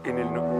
En el nombre.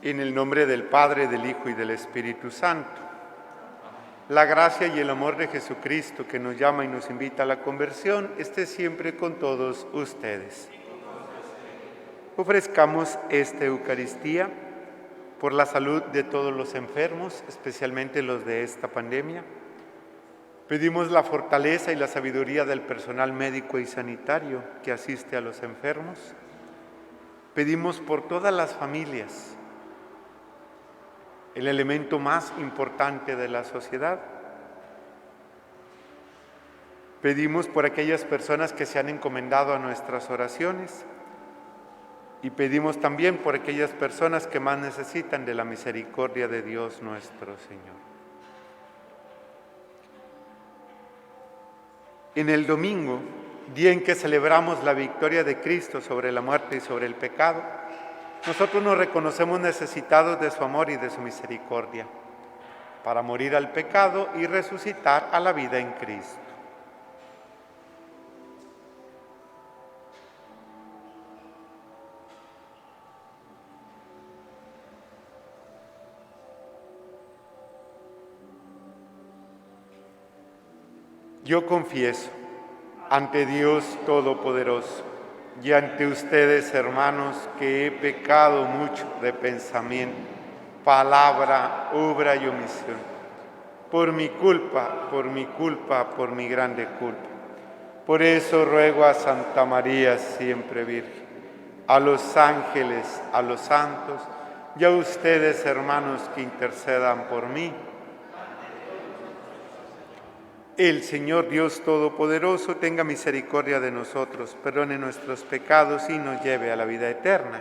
En el nombre del Padre, del Hijo y del Espíritu Santo. La gracia y el amor de Jesucristo, que nos llama y nos invita a la conversión, esté siempre con todos ustedes. Ofrezcamos esta Eucaristía por la salud de todos los enfermos, especialmente los de esta pandemia. Pedimos la fortaleza y la sabiduría del personal médico y sanitario que asiste a los enfermos. Pedimos por todas las familias, el elemento más importante de la sociedad. Pedimos por aquellas personas que se han encomendado a nuestras oraciones y pedimos también por aquellas personas que más necesitan de la misericordia de Dios nuestro Señor. En el domingo, día en que celebramos la victoria de Cristo sobre la muerte y sobre el pecado, nosotros nos reconocemos necesitados de su amor y de su misericordia, para morir al pecado y resucitar a la vida en Cristo. Yo confieso ante Dios Todopoderoso y ante ustedes, hermanos, que he pecado mucho de pensamiento, palabra, obra y omisión. Por mi culpa, por mi grande culpa. Por eso ruego a Santa María, siempre Virgen, a los ángeles, a los santos y a ustedes, hermanos, que intercedan por mí. El Señor Dios Todopoderoso tenga misericordia de nosotros, perdone nuestros pecados y nos lleve a la vida eterna.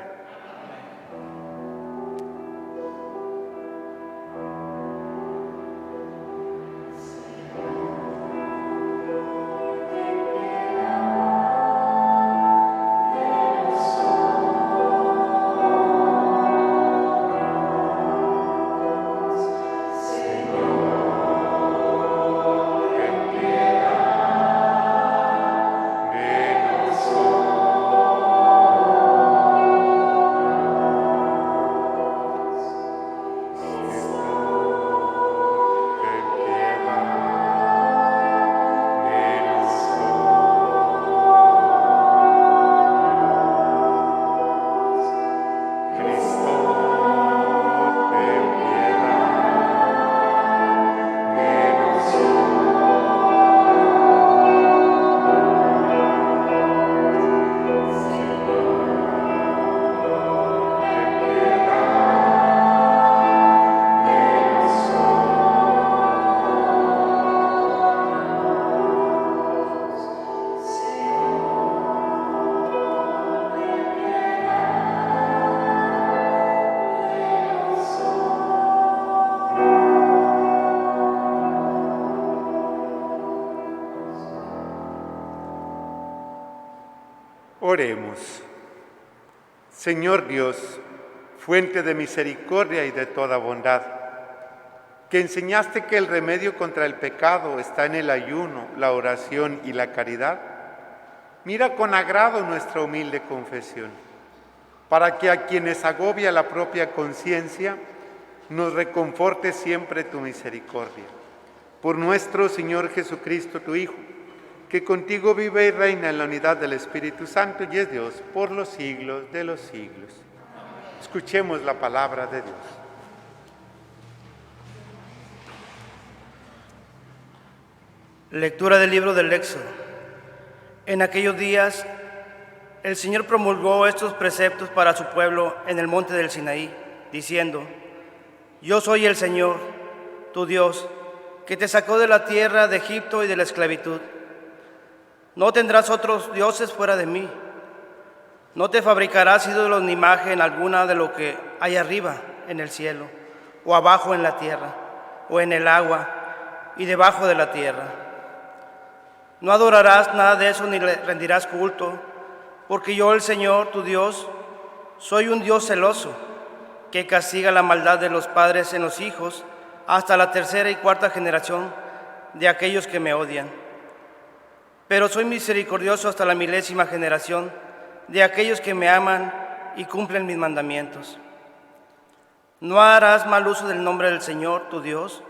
Oremos. Señor Dios, fuente de misericordia y de toda bondad, que enseñaste que el remedio contra el pecado está en el ayuno, la oración y la caridad, mira con agrado nuestra humilde confesión, para que a quienes agobia la propia conciencia, nos reconforte siempre tu misericordia. Por nuestro Señor Jesucristo, tu Hijo, que contigo vive y reina en la unidad del Espíritu Santo y es Dios por los siglos de los siglos. Escuchemos la palabra de Dios. Lectura del libro del Éxodo. En aquellos días, el Señor promulgó estos preceptos para su pueblo en el monte del Sinaí, diciendo: Yo soy el Señor, tu Dios, que te sacó de la tierra de Egipto y de la esclavitud. No tendrás otros dioses fuera de mí. No te fabricarás ídolos ni imagen alguna de lo que hay arriba en el cielo, o abajo en la tierra, o en el agua y debajo de la tierra. No adorarás nada de eso ni le rendirás culto, porque yo, el Señor, tu Dios, soy un Dios celoso, que castiga la maldad de los padres en los hijos hasta la tercera y cuarta generación de aquellos que me odian. Pero soy misericordioso hasta la milésima generación de aquellos que me aman y cumplen mis mandamientos. No harás mal uso del nombre del Señor, tu Dios,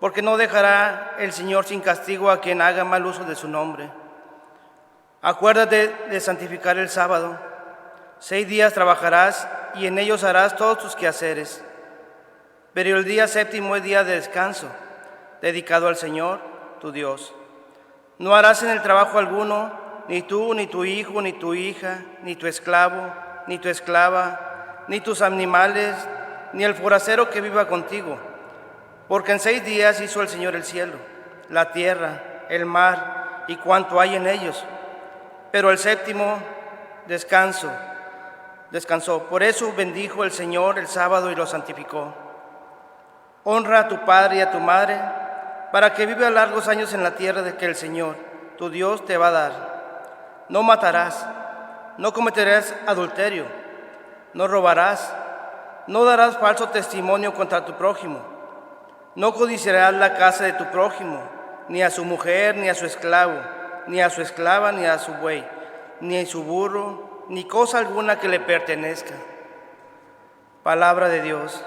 porque no dejará el Señor sin castigo a quien haga mal uso de su nombre. Acuérdate de santificar el sábado. 6 días trabajarás y en ellos harás todos tus quehaceres. Pero el día séptimo es día de descanso, dedicado al Señor, tu Dios. No harás en el trabajo alguno, ni tú, ni tu hijo, ni tu hija, ni tu esclavo, ni tu esclava, ni tus animales, ni el forastero que viva contigo. Porque en 6 días hizo el Señor el cielo, la tierra, el mar y cuanto hay en ellos. Pero el séptimo descansó. Por eso bendijo el Señor el sábado y lo santificó. Honra a tu padre y a tu madre, para que vivas largos años en la tierra de que el Señor, tu Dios, te va a dar. No matarás, no cometerás adulterio, no robarás, no darás falso testimonio contra tu prójimo, no codiciarás la casa de tu prójimo, ni a su mujer, ni a su esclavo, ni a su esclava, ni a su buey, ni a su burro, ni cosa alguna que le pertenezca. Palabra de Dios.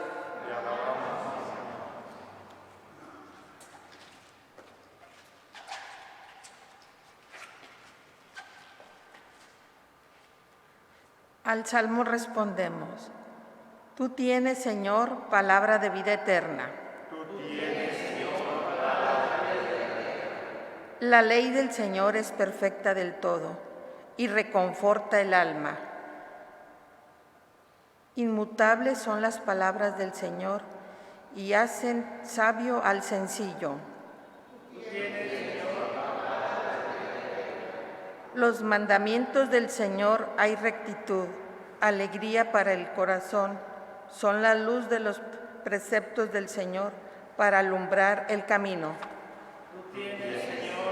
Al Salmo respondemos: Tú tienes, Señor, palabra de vida eterna. Tú tienes, Señor, palabra de vida eterna. La ley del Señor es perfecta del todo y reconforta el alma. Inmutables son las palabras del Señor y hacen sabio al sencillo. Tú tienes, Señor, palabra de vida eterna. Los mandamientos del Señor hay rectitud, alegría para el corazón, son la luz de los preceptos del Señor para alumbrar el camino. Tú tienes, Señor,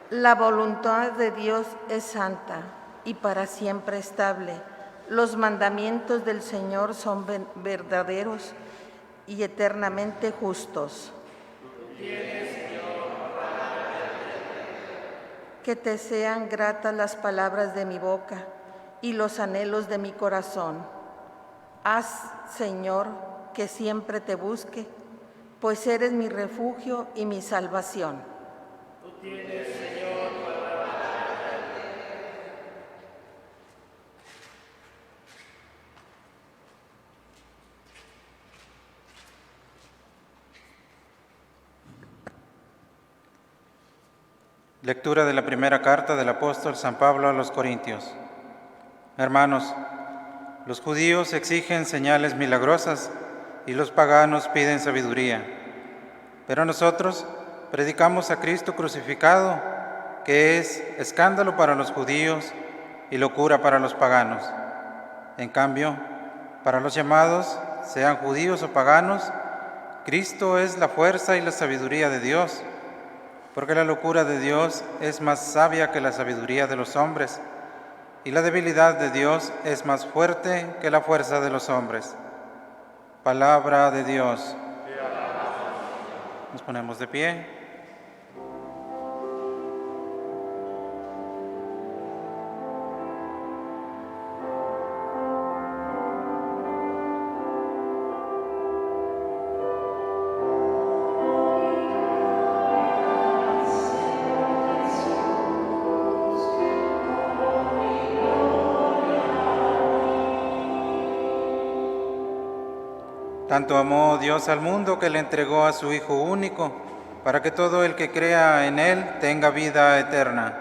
la voluntad de Dios es santa y para siempre estable. Los mandamientos del Señor son verdaderos y eternamente justos. Tú tienes, Señor, que te sean gratas las palabras de mi boca y los anhelos de mi corazón. Haz, Señor, que siempre te busque, pues eres mi refugio y mi salvación. Tú tienes, Señor, Lectura de la primera carta del apóstol San Pablo a los Corintios. Hermanos, los judíos exigen señales milagrosas y los paganos piden sabiduría. Pero nosotros predicamos a Cristo crucificado, que es escándalo para los judíos y locura para los paganos. En cambio, para los llamados, sean judíos o paganos, Cristo es la fuerza y la sabiduría de Dios, porque la locura de Dios es más sabia que la sabiduría de los hombres, y la debilidad de Dios es más fuerte que la fuerza de los hombres. Palabra de Dios. Nos ponemos de pie. Tanto amó Dios al mundo que le entregó a su Hijo único, para que todo el que crea en Él tenga vida eterna.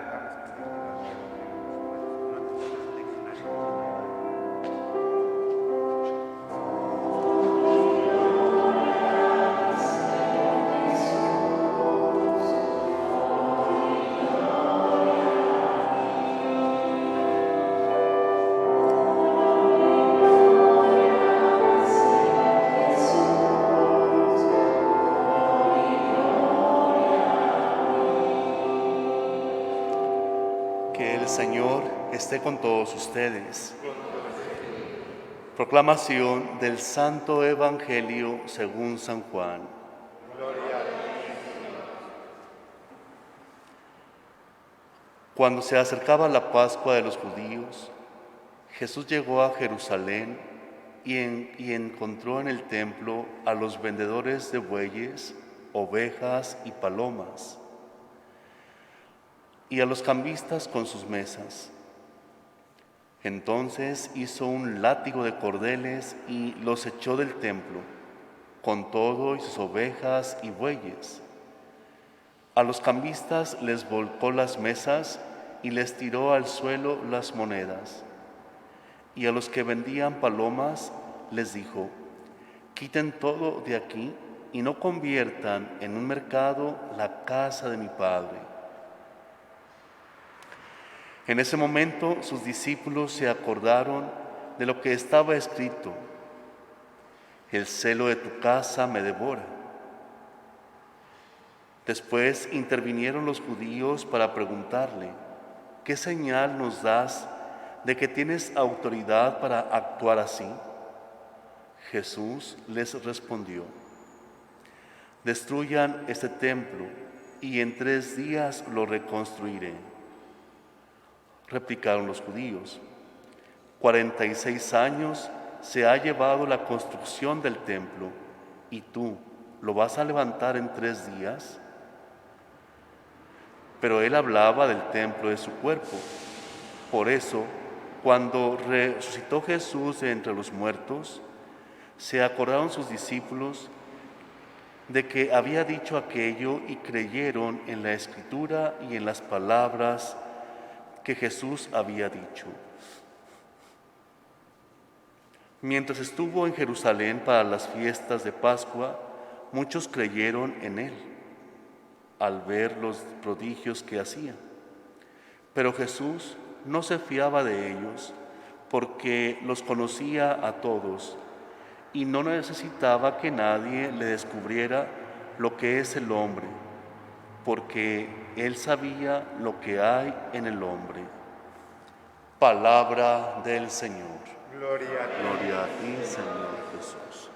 Que el Señor esté con todos ustedes. Proclamación del Santo Evangelio según San Juan. Cuando se acercaba la Pascua de los judíos, Jesús llegó a Jerusalén y encontró en el templo a los vendedores de bueyes, ovejas y palomas, y a los cambistas con sus mesas. Entonces hizo un látigo de cordeles y los echó del templo, con todo y sus ovejas y bueyes. A los cambistas les volcó las mesas y les tiró al suelo las monedas. Y a los que vendían palomas les dijo: quiten todo de aquí y no conviertan en un mercado la casa de mi Padre. En ese momento sus discípulos se acordaron de lo que estaba escrito: el celo de tu casa me devora. Después intervinieron los judíos para preguntarle: ¿qué señal nos das de que tienes autoridad para actuar así? Jesús les respondió: destruyan este templo y en 3 días lo reconstruiré. Replicaron los judíos: 46 años se ha llevado la construcción del templo, ¿y tú lo vas a levantar en 3 días? Pero él hablaba del templo de su cuerpo. Por eso, cuando resucitó Jesús de entre los muertos, se acordaron sus discípulos de que había dicho aquello y creyeron en la Escritura y en las palabras que Jesús había dicho. Mientras estuvo en Jerusalén para las fiestas de Pascua, muchos creyeron en él al ver los prodigios que hacía. Pero Jesús no se fiaba de ellos porque los conocía a todos y no necesitaba que nadie le descubriera lo que es el hombre, porque él sabía lo que hay en el hombre. Palabra del Señor. Gloria a ti, Señor Jesús.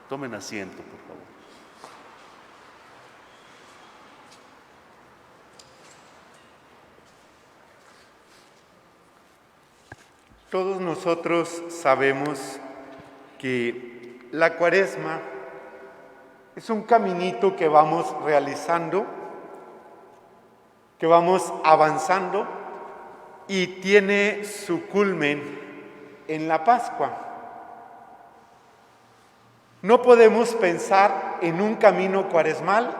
Tomen asiento, por favor. Todos nosotros sabemos que la Cuaresma es un caminito que vamos realizando, que vamos avanzando y tiene su culmen en la Pascua. No podemos pensar en un camino cuaresmal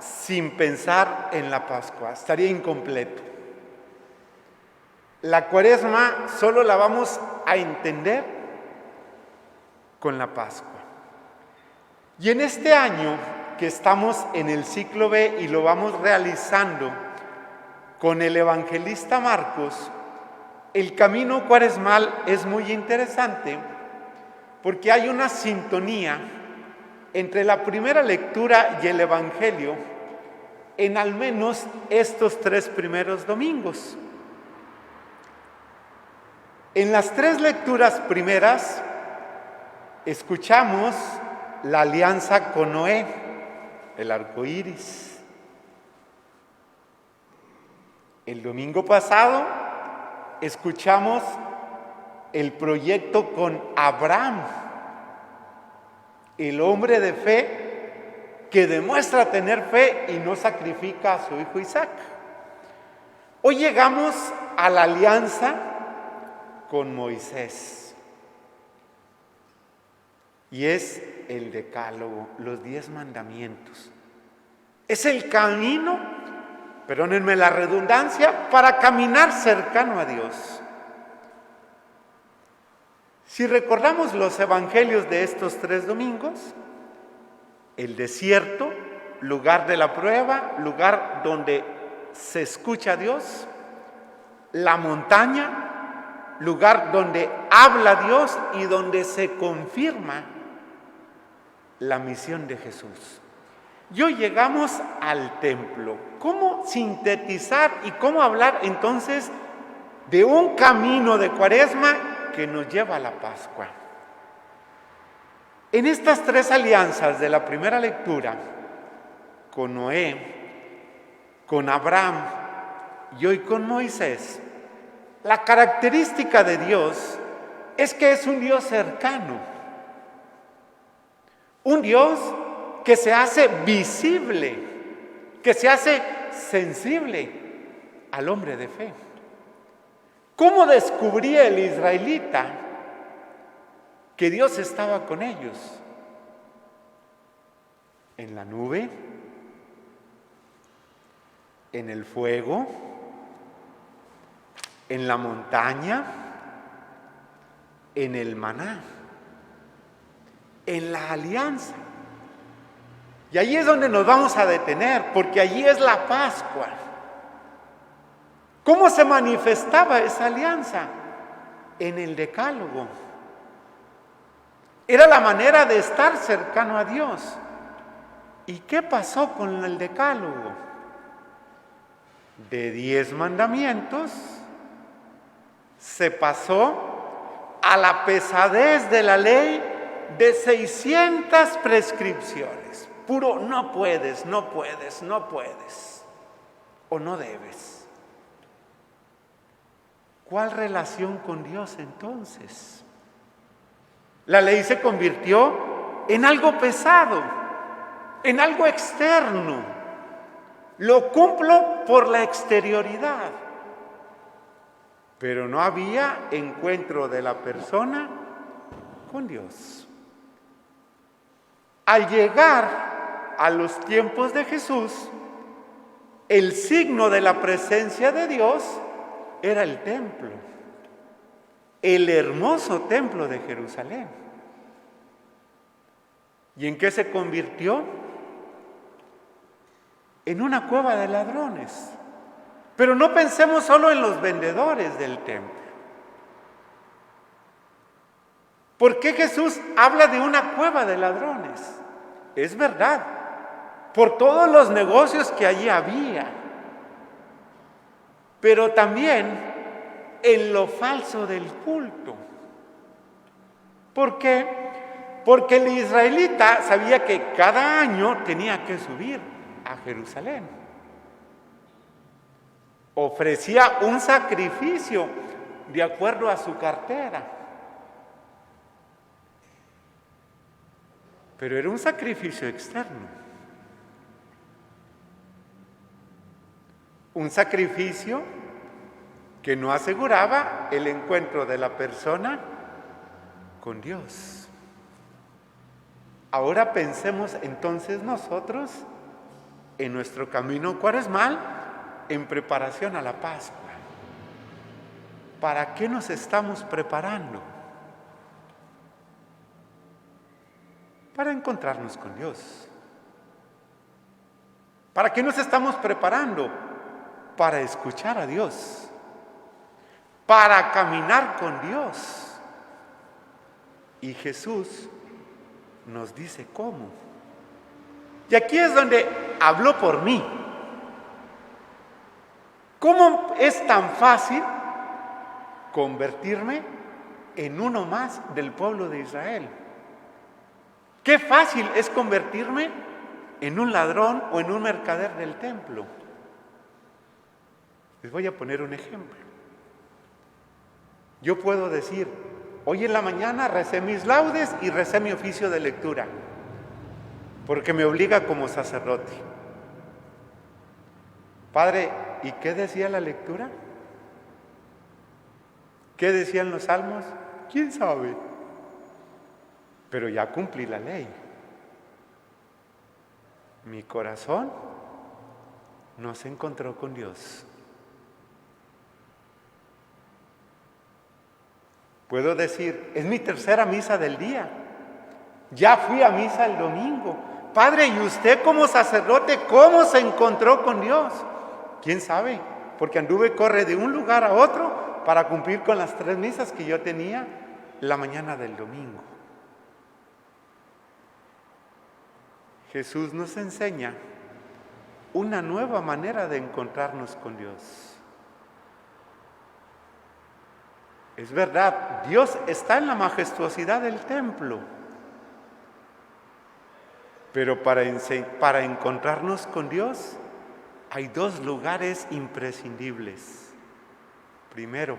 sin pensar en la Pascua, estaría incompleto. La Cuaresma solo la vamos a entender con la Pascua. Y en este año que estamos en el ciclo B y lo vamos realizando con el evangelista Marcos, el camino cuaresmal es muy interesante porque hay una sintonía entre la primera lectura y el Evangelio en al menos estos 3 primeros domingos. En las 3 lecturas primeras escuchamos la alianza con Noé, el arco iris. El domingo pasado escuchamos el proyecto con Abraham, el hombre de fe que demuestra tener fe y no sacrifica a su hijo Isaac. Hoy llegamos a la alianza con Moisés y es el decálogo, los 10 mandamientos. Es el camino, perdónenme la redundancia, para caminar cercano a Dios. Si recordamos los evangelios de estos 3 domingos, el desierto, lugar de la prueba, lugar donde se escucha a Dios; la montaña, lugar donde habla Dios y donde se confirma la misión de Jesús. Y hoy llegamos al templo. ¿Cómo sintetizar y cómo hablar entonces de un camino de Cuaresma que nos lleva a la Pascua? En estas 3 alianzas de la primera lectura, con Noé, con Abraham y hoy con Moisés, la característica de Dios es que es un Dios cercano, un Dios que se hace visible, que se hace sensible al hombre de fe. ¿Cómo descubría el israelita que Dios estaba con ellos? En la nube, en el fuego, en la montaña, en el maná, en la alianza. Y allí es donde nos vamos a detener, porque allí es la Pascua. ¿Cómo se manifestaba esa alianza? En el decálogo. Era la manera de estar cercano a Dios. ¿Y qué pasó con el decálogo? De 10 mandamientos se pasó a la pesadez de la ley de 600 prescripciones. Puro no puedes, no puedes, no puedes o no debes. ¿Cuál relación con Dios entonces? La ley se convirtió en algo pesado, en algo externo. Lo cumplo por la exterioridad, pero no había encuentro de la persona con Dios. Al llegar a los tiempos de Jesús, el signo de la presencia de Dios era el templo, el hermoso templo de Jerusalén. ¿Y en qué se convirtió? En una cueva de ladrones. Pero no pensemos solo en los vendedores del templo. ¿Por qué Jesús habla de una cueva de ladrones? Es verdad, por todos los negocios que allí había, pero también en lo falso del culto. ¿Por qué? Porque el israelita sabía que cada año tenía que subir a Jerusalén. Ofrecía un sacrificio de acuerdo a su cartera. Pero era un sacrificio externo. Un sacrificio que no aseguraba el encuentro de la persona con Dios. Ahora pensemos entonces nosotros en nuestro camino cuaresmal en preparación a la Pascua. ¿Para qué nos estamos preparando? Para encontrarnos con Dios. ¿Para qué nos estamos preparando? Para escuchar a Dios, para caminar con Dios. Y Jesús nos dice cómo. Y aquí es donde habló por mí. ¿Cómo es tan fácil convertirme en uno más del pueblo de Israel? Qué fácil es convertirme en un ladrón o en un mercader del templo. Les voy a poner un ejemplo. Yo puedo decir, hoy en la mañana recé mis laudes y recé mi oficio de lectura, porque me obliga como sacerdote. Padre, ¿y qué decía la lectura? ¿Qué decían los salmos? ¿Quién sabe? Pero ya cumplí la ley. Mi corazón no se encontró con Dios. Puedo decir, es mi tercera misa del día. Ya fui a misa el domingo. Padre, ¿y usted como sacerdote cómo se encontró con Dios? ¿Quién sabe? Porque corre de un lugar a otro para cumplir con las 3 misas que yo tenía la mañana del domingo. Jesús nos enseña una nueva manera de encontrarnos con Dios. Es verdad, Dios está en la majestuosidad del templo, pero para encontrarnos con Dios hay 2 lugares imprescindibles. Primero,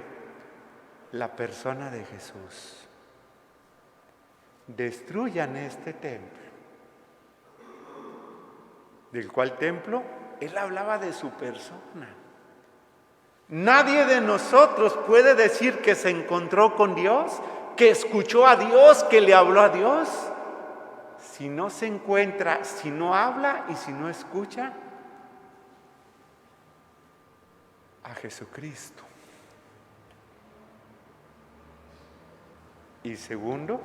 la persona de Jesús. Destruyan este templo. ¿Del cual templo? Él hablaba de su persona. Nadie de nosotros puede decir que se encontró con Dios, que escuchó a Dios, que le habló a Dios, si no se encuentra, si no habla y si no escucha a Jesucristo. Y segundo,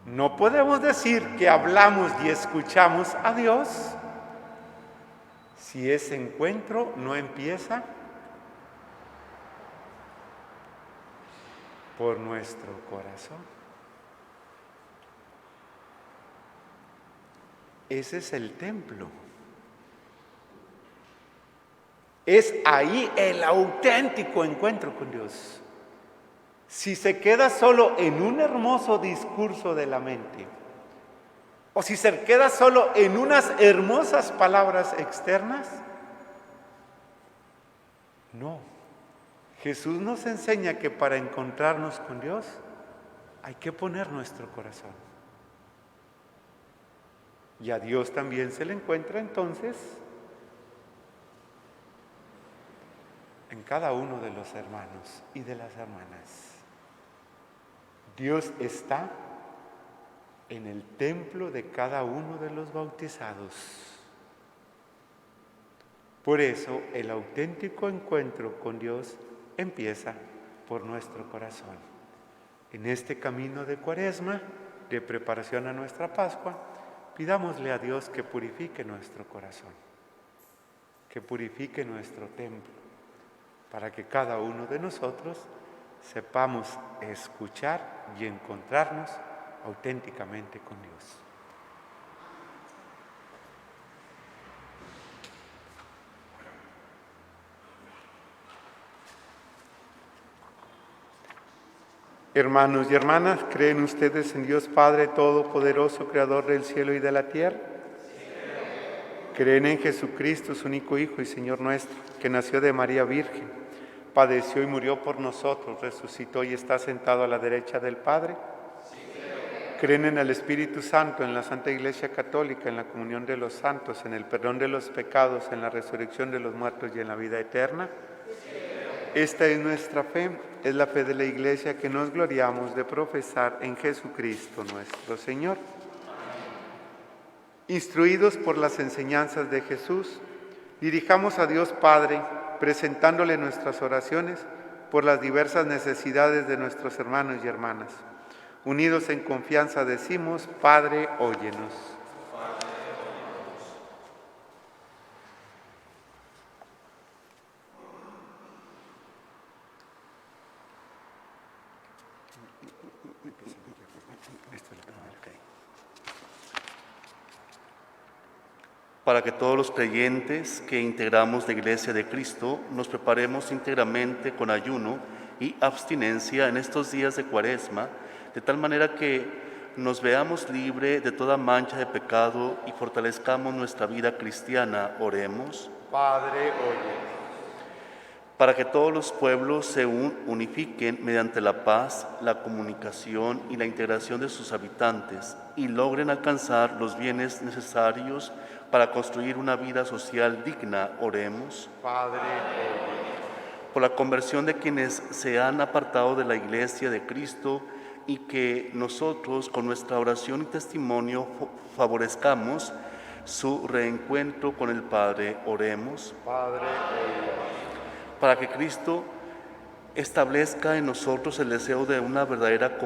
no podemos decir que hablamos y escuchamos a Dios si ese encuentro no empieza por nuestro corazón. Ese es el templo. Es ahí el auténtico encuentro con Dios. Si se queda solo en un hermoso discurso de la mente, o si se queda solo en unas hermosas palabras externas, no. Jesús nos enseña que para encontrarnos con Dios hay que poner nuestro corazón. Y a Dios también se le encuentra entonces en cada uno de los hermanos y de las hermanas. Dios está en el templo de cada uno de los bautizados. Por eso el auténtico encuentro con Dios empieza por nuestro corazón. En este camino de Cuaresma, de preparación a nuestra Pascua, pidámosle a Dios que purifique nuestro corazón, que purifique nuestro templo, para que cada uno de nosotros sepamos escuchar y encontrarnos auténticamente con Dios. Hermanos y hermanas, ¿creen ustedes en Dios Padre Todopoderoso, Creador del cielo y de la tierra? ¿Creen en Jesucristo, su único Hijo y Señor nuestro, que nació de María Virgen, padeció y murió por nosotros, resucitó y está sentado a la derecha del Padre? ¿Creen en el Espíritu Santo, en la Santa Iglesia Católica, en la comunión de los santos, en el perdón de los pecados, en la resurrección de los muertos y en la vida eterna? Esta es nuestra fe, es la fe de la Iglesia que nos gloriamos de profesar en Jesucristo nuestro Señor. Instruidos por las enseñanzas de Jesús, dirijamos a Dios Padre, presentándole nuestras oraciones por las diversas necesidades de nuestros hermanos y hermanas. Unidos en confianza decimos, Padre, óyenos. Para que todos los creyentes que integramos la Iglesia de Cristo nos preparemos íntegramente con ayuno y abstinencia en estos días de Cuaresma, de tal manera que nos veamos libre de toda mancha de pecado y fortalezcamos nuestra vida cristiana. Oremos. Padre, oye. Para que todos los pueblos se unifiquen mediante la paz, la comunicación y la integración de sus habitantes y logren alcanzar los bienes necesarios para construir una vida social digna. Oremos. Padre, oye. Por la conversión de quienes se han apartado de la Iglesia de Cristo y que nosotros con nuestra oración y testimonio favorezcamos su reencuentro con el Padre. Oremos. Padre, oye. Para que Cristo establezca en nosotros el deseo de una verdadera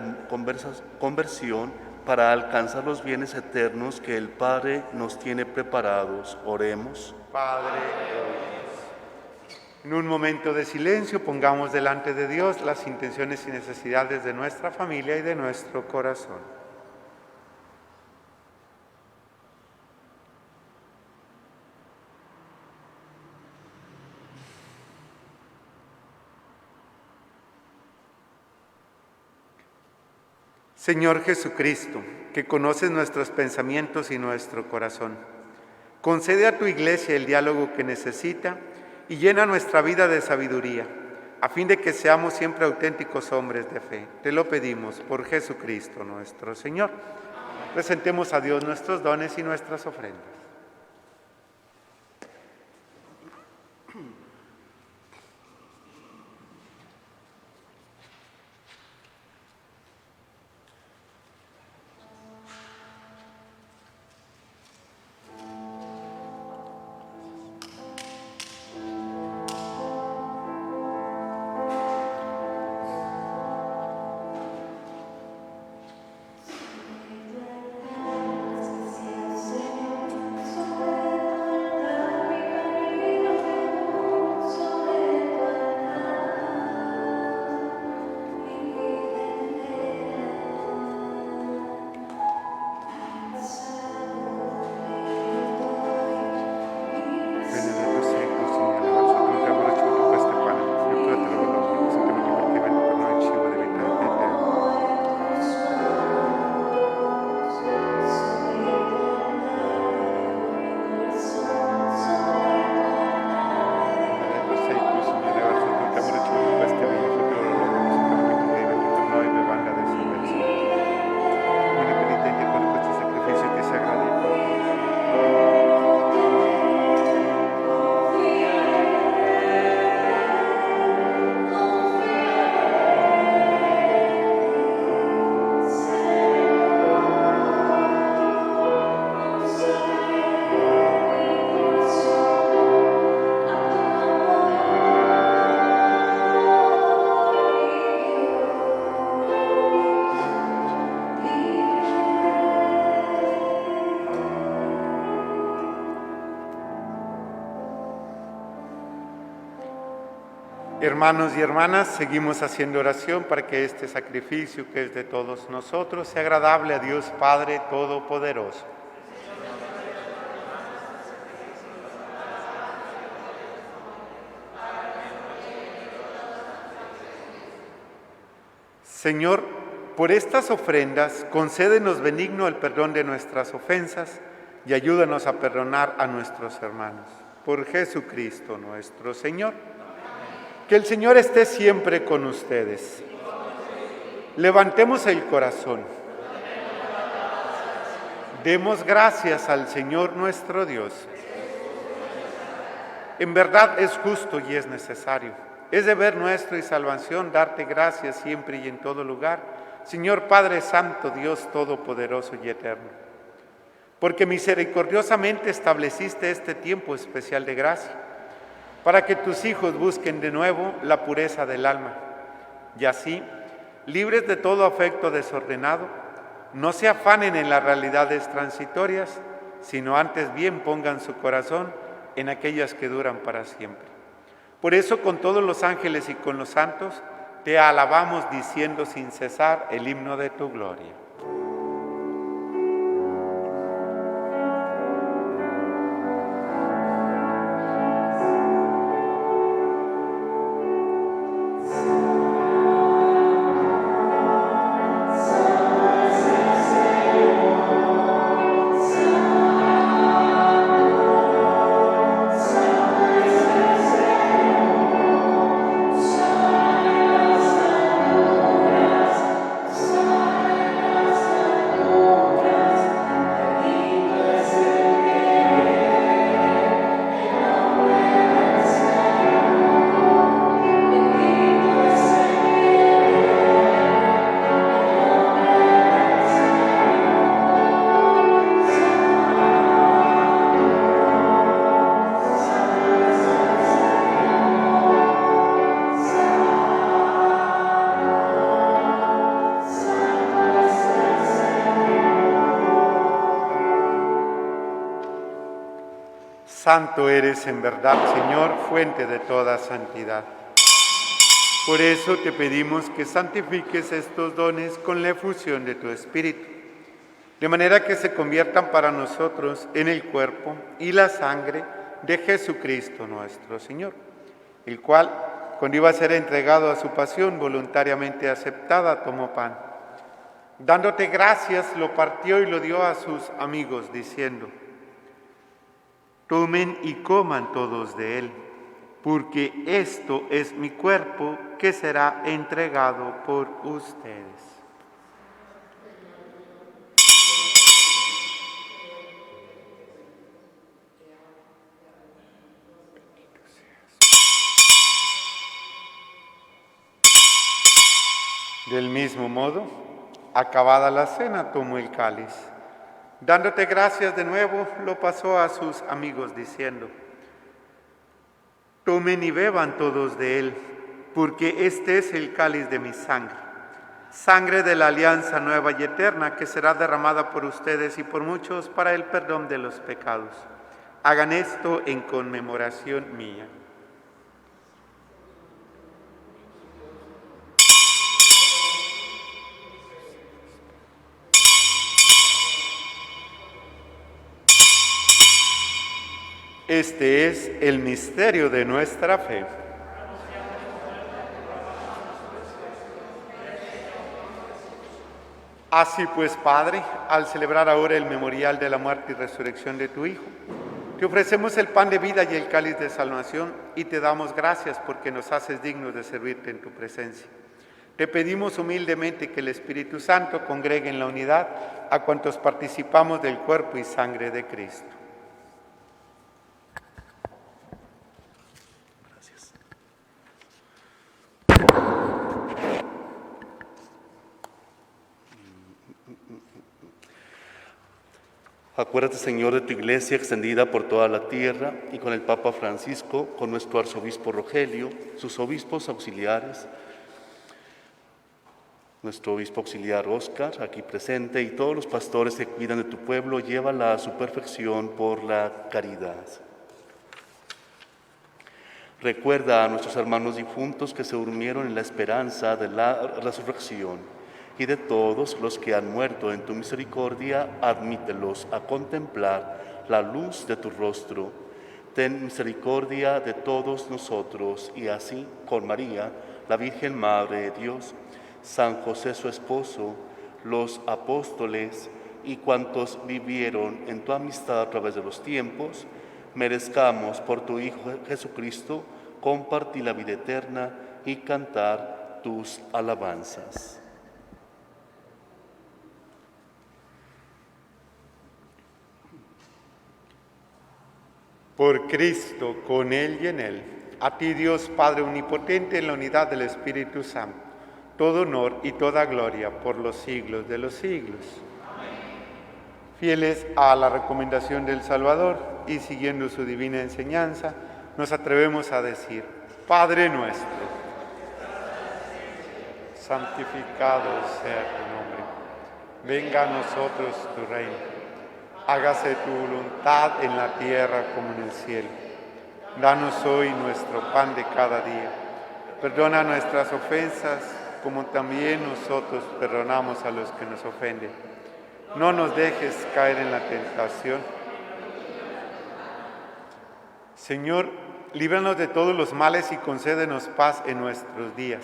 conversión para alcanzar los bienes eternos que el Padre nos tiene preparados. Oremos. Padre, oye. En un momento de silencio pongamos delante de Dios las intenciones y necesidades de nuestra familia y de nuestro corazón. Señor Jesucristo, que conoces nuestros pensamientos y nuestro corazón, concede a tu Iglesia el diálogo que necesita y llena nuestra vida de sabiduría, a fin de que seamos siempre auténticos hombres de fe. Te lo pedimos por Jesucristo nuestro Señor. Presentemos a Dios nuestros dones y nuestras ofrendas. Hermanos y hermanas, seguimos haciendo oración para que este sacrificio que es de todos nosotros sea agradable a Dios Padre Todopoderoso. Señor, por estas ofrendas, concédenos benigno el perdón de nuestras ofensas y ayúdanos a perdonar a nuestros hermanos. Por Jesucristo nuestro Señor. Que el Señor esté siempre con ustedes. Levantemos el corazón. Demos gracias al Señor nuestro Dios. En verdad es justo y es necesario. Es deber nuestro y salvación darte gracias siempre y en todo lugar, Señor Padre Santo, Dios Todopoderoso y Eterno. Porque misericordiosamente estableciste este tiempo especial de gracia, para que tus hijos busquen de nuevo la pureza del alma, y así, libres de todo afecto desordenado, no se afanen en las realidades transitorias, sino antes bien pongan su corazón en aquellas que duran para siempre. Por eso, con todos los ángeles y con los santos, te alabamos diciendo sin cesar el himno de tu gloria. Santo eres en verdad, Señor, fuente de toda santidad. Por eso te pedimos que santifiques estos dones con la efusión de tu Espíritu, de manera que se conviertan para nosotros en el cuerpo y la sangre de Jesucristo nuestro Señor, el cual, cuando iba a ser entregado a su pasión voluntariamente aceptada, tomó pan. Dándote gracias, lo partió y lo dio a sus amigos, diciendo: tomen y coman todos de él, porque esto es mi cuerpo que será entregado por ustedes. Del mismo modo, acabada la cena, tomó el cáliz. Dándote gracias de nuevo, lo pasó a sus amigos, diciendo: tomen y beban todos de él, porque este es el cáliz de mi sangre, sangre de la alianza nueva y eterna, que será derramada por ustedes y por muchos para el perdón de los pecados. Hagan esto en conmemoración mía. Este es el misterio de nuestra fe. Así pues, Padre, al celebrar ahora el memorial de la muerte y resurrección de tu Hijo, te ofrecemos el pan de vida y el cáliz de salvación y te damos gracias porque nos haces dignos de servirte en tu presencia. Te pedimos humildemente que el Espíritu Santo congregue en la unidad a cuantos participamos del cuerpo y sangre de Cristo. Acuérdate, Señor, de tu iglesia extendida por toda la tierra y con el Papa Francisco, con nuestro arzobispo Rogelio, sus obispos auxiliares, nuestro obispo auxiliar Óscar, aquí presente, y todos los pastores que cuidan de tu pueblo, llévala a su perfección por la caridad. Recuerda a nuestros hermanos difuntos que se durmieron en la esperanza de la resurrección, y de todos los que han muerto en tu misericordia, admítelos a contemplar la luz de tu rostro. Ten misericordia de todos nosotros, y así, con María, la Virgen Madre de Dios, San José su esposo, los apóstoles y cuantos vivieron en tu amistad a través de los tiempos, merezcamos por tu Hijo Jesucristo compartir la vida eterna y cantar tus alabanzas. Por Cristo, con Él y en Él, a ti Dios Padre Omnipotente, en la unidad del Espíritu Santo, todo honor y toda gloria por los siglos de los siglos. Amén. Fieles a la recomendación del Salvador y siguiendo su divina enseñanza, nos atrevemos a decir: Padre nuestro, santificado sea tu nombre, venga a nosotros tu reino. Hágase tu voluntad en la tierra como en el cielo. Danos hoy nuestro pan de cada día. Perdona nuestras ofensas, como también nosotros perdonamos a los que nos ofenden. No nos dejes caer en la tentación. Señor, líbranos de todos los males y concédenos paz en nuestros días,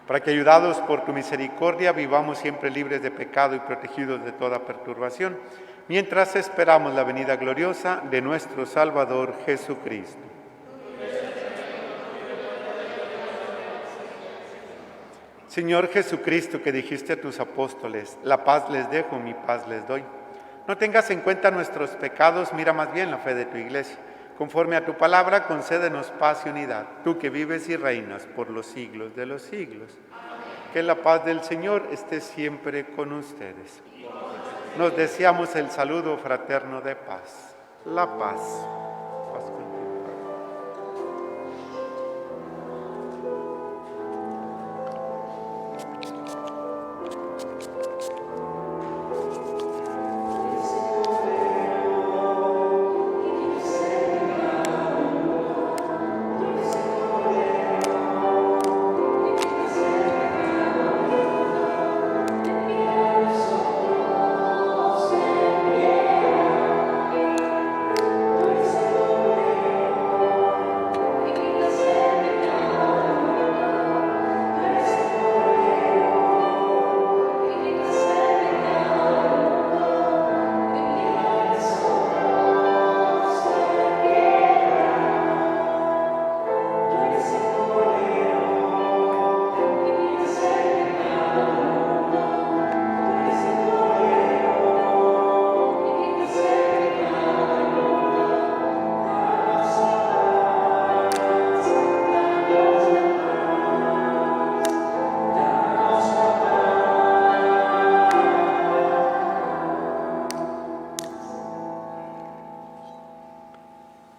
para que, ayudados por tu misericordia, vivamos siempre libres de pecado y protegidos de toda perturbación, mientras esperamos la venida gloriosa de nuestro Salvador Jesucristo. Señor Jesucristo, que dijiste a tus apóstoles: la paz les dejo, mi paz les doy. No tengas en cuenta nuestros pecados, mira más bien la fe de tu iglesia. Conforme a tu palabra, concédenos paz y unidad, tú que vives y reinas por los siglos de los siglos. Que la paz del Señor esté siempre con ustedes. Nos deseamos el saludo fraterno de paz. La paz. Paz contigo.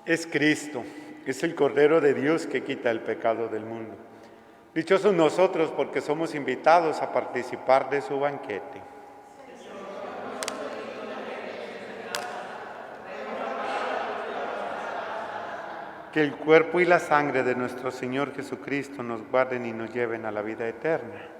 Es Cristo, es el Cordero de Dios que quita el pecado del mundo. Dichosos nosotros porque somos invitados a participar de su banquete. Que el cuerpo y la sangre de nuestro Señor Jesucristo nos guarden y nos lleven a la vida eterna.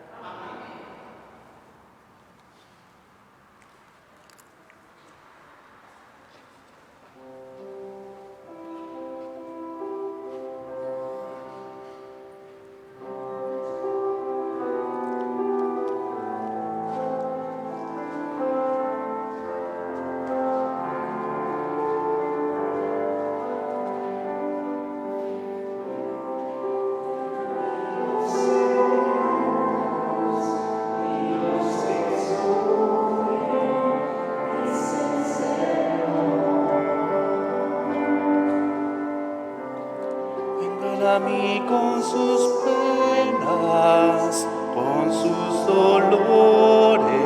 A mí con sus penas, con sus dolores.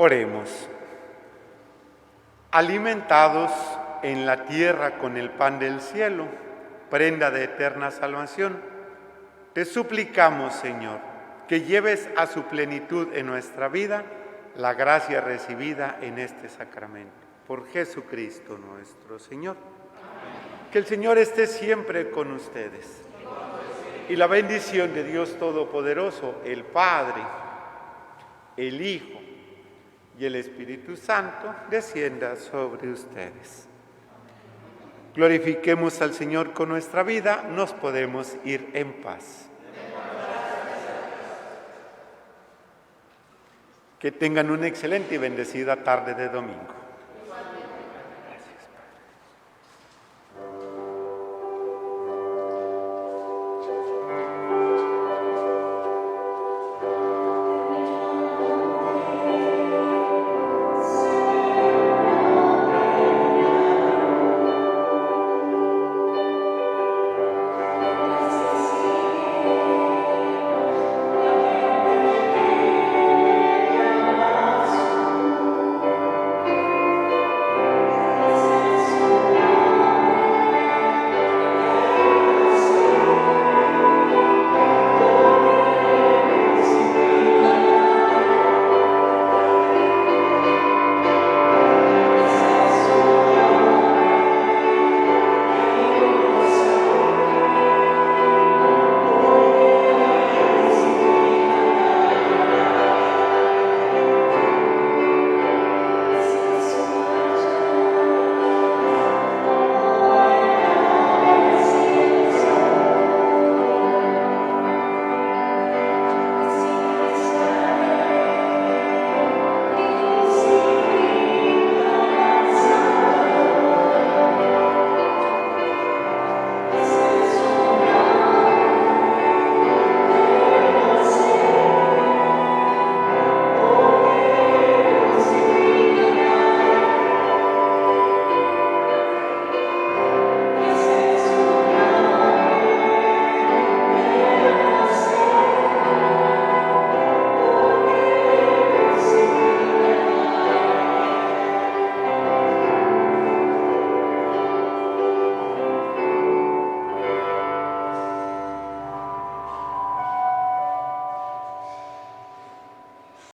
Oremos. Alimentados en la tierra con el pan del cielo, prenda de eterna salvación, te suplicamos, Señor, que lleves a su plenitud en nuestra vida la gracia recibida en este sacramento. Por Jesucristo nuestro Señor. Amén. Que el Señor esté siempre con ustedes. Y la bendición de Dios Todopoderoso, el Padre, el Hijo y el Espíritu Santo descienda sobre ustedes. Glorifiquemos al Señor con nuestra vida, nos podemos ir en paz. Que tengan una excelente y bendecida tarde de domingo.